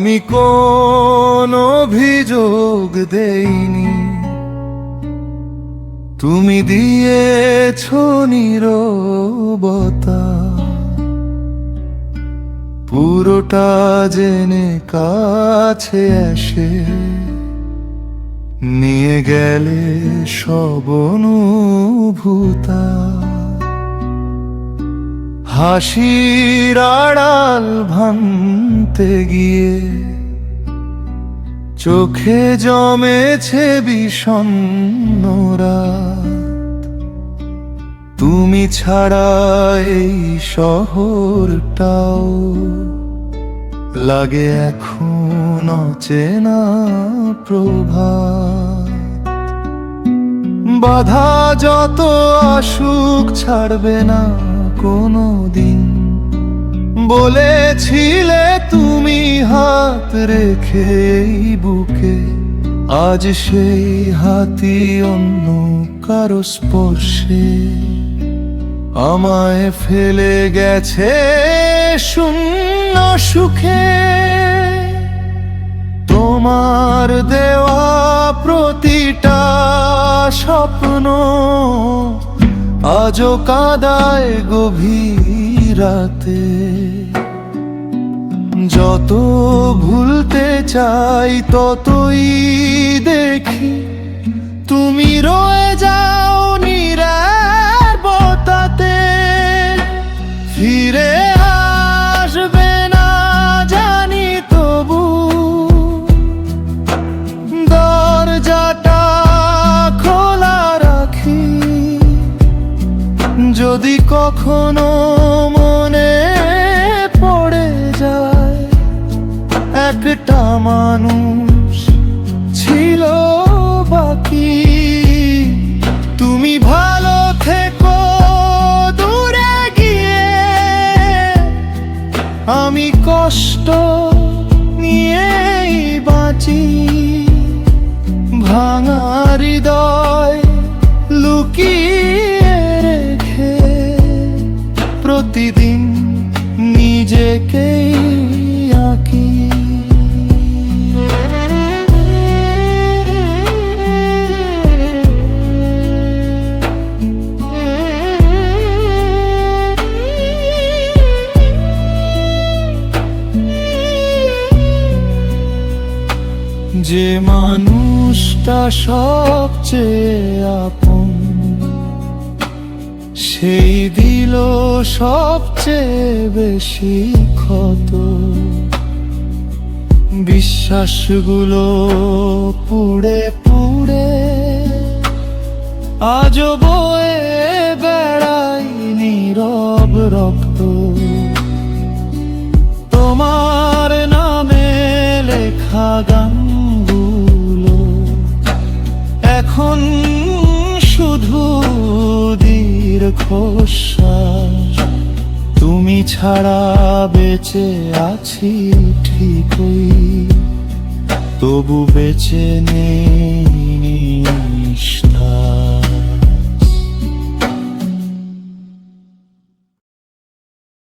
আমি কোন অভিযোগ দেইনি, তুমি দিয়েছ নীরবতা। পুরোটা জেনে কাছে এসে নিয়ে গেলে সব অনুভূতা। হাসির আড়াল ভাঙতে গিয়ে চোখে জমেছে বিষণ্ণ রাত। তুমি ছাড়া এই শহরটাও লাগে এখন অচেনা প্রভাত। বাধা যত আসুক ছাড়বে না কোনো দিন, বলেছিলে তুমি হাত রেখে এই বুকে। আজ সেই হাতই অন্য কারো স্পর্শে আমায় ফেলে গেছে শূন্য সুখে। তোমার দেওয়া প্রতিটা স্বপ্ন আজও কাঁদায় গভীর রাতে। যত ভুলতে চাই ততই দেখি তুমি রয়ে যাও নীরবতাতে। ফিরে আসবে না জানি, তবু দরজাটা খোলা রাখি। যদি কখনো মনে পড়ে যায় একটা মানুষ ছিল বাকি। তুমি ভালো থেকো দূরে গিয়ে, আমি কষ্ট নিয়েই বাঁচি। ভাঙা হৃদয় লুকিয়ে রেখে প্রতিদিন নিজেকেই আঁকি। যে মানুষটা সবচেয়ে আপন, সেই দিল সবচেয়ে বেশি ক্ষত। বিশ্বাসগুলো পুড়ে পুড়ে আজও বয়ে বেড়াই নীরব রক্ত। তোমার নামে লেখা গানগুলো এখন শুধু দীর্ঘশ্বাস। তুমি ছাড়া বেঁচে আছি ঠিকই, তবু বেঁচে নেই